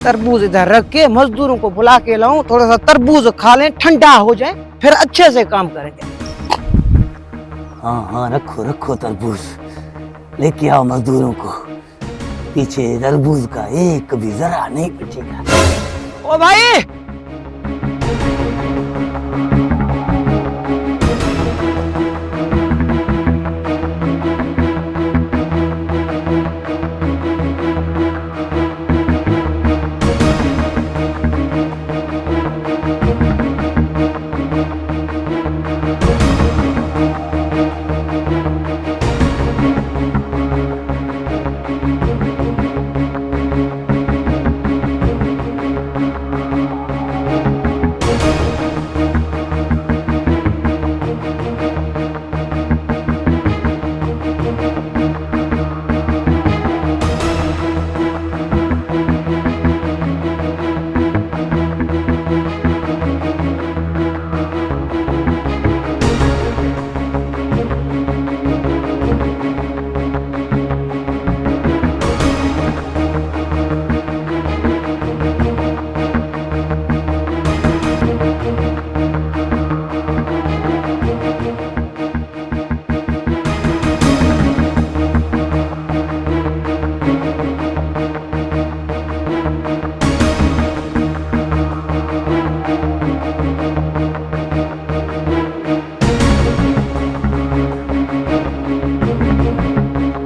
तरबूज इधर रख के मजदूरों को बुला के लाऊं, थोड़ा सा तरबूज खा लें, ठंडा हो जाए, फिर अच्छे से काम करेंगे। हाँ हाँ, रखो रखो तरबूज, लेके आओ मजदूरों को। पीछे तरबूज का एक भी जरा नहीं बचेगा। ओ भाई,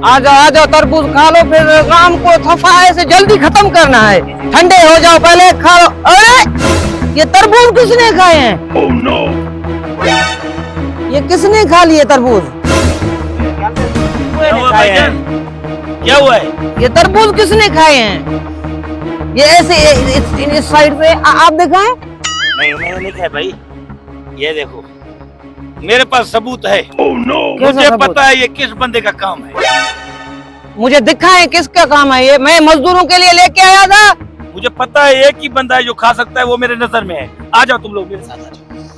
आ जाओ तरबूज खा लो, फिर काम को सफाई से जल्दी खत्म करना है। ठंडे हो जाओ, पहले खा लो। अरे ये तरबूज किसने खाए हैं? oh, no. ये किसने खा लिए तरबूज? क्या हुआ है? ये तरबूज किसने खाए हैं? ये ऐसे इस साइड से आप दिखाएं। नहीं मैंने नहीं खाया भाई, ये देखो मेरे पास सबूत है। oh, no. मुझे पता है ये किस बंदे का काम है। मुझे दिखाएं किसका काम है ये, मैं मजदूरों के लिए लेके आया था। मुझे पता है एक ही बंदा है जो खा सकता है, वो मेरे नजर में है। आ जाओ तुम लोग मेरे साथ,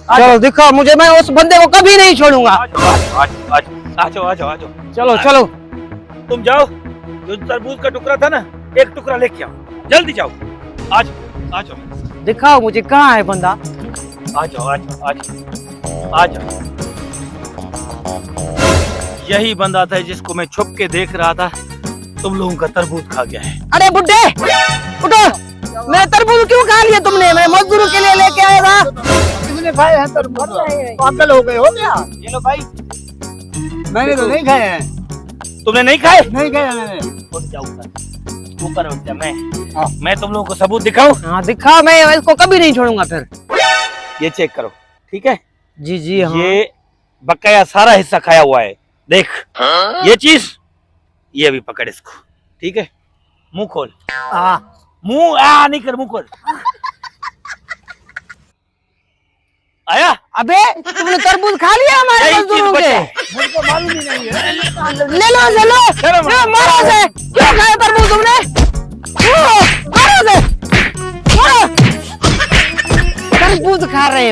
आ जाओ। चलो दिखाओ मुझे, मैं उस बंदे को कभी नहीं छोड़ूंगा। आ जाओ आ जाओ। चलो चलो, तुम जाओ, जो तरबूज का टुकड़ा था ना, एक टुकड़ा लेके आओ, जल्दी जाओ। आ जाओ दिखाओ मुझे कहाँ है बंदा। आ जाओ। यही बंदा था जिसको मैं छुप के देख रहा था, तुम लोगों का तरबूज खा गया है। अरे बुड्ढे उठो, मेरा तरबूज क्यों खा लिया तुमने? मैं मजदूरों के लिए लेके आया था। किसने खाए हैं तरबूज? पागल हो गए हो क्या? ये लो भाई, मैंने तो नहीं खाए हैं। तुमने नहीं खाए? नहीं खाए मैंने। उठ जा ऊपर उठ जा। मैं तुम लोगों को सबूत दिखाऊं? हाँ दिखाओ, मैं इसको कभी नहीं छोड़ूंगा। फिर ये चेक करो, ठीक है? जी हाँ। ये बकाया सारा हिस्सा खाया हुआ है, देख। ये चीज, ये भी पकड़ इसको, ठीक है? मुंह खोल। मुंह नहीं कर, मुंह खोल। आया? अबे तुमने तरबूज खा लिया हमारे मजदूरों के? मुझको मालूम ही नहीं है। ले लो मारो से। क्यों खाया तरबूज तुमने? मारो से, तरबूज खा रहे हो।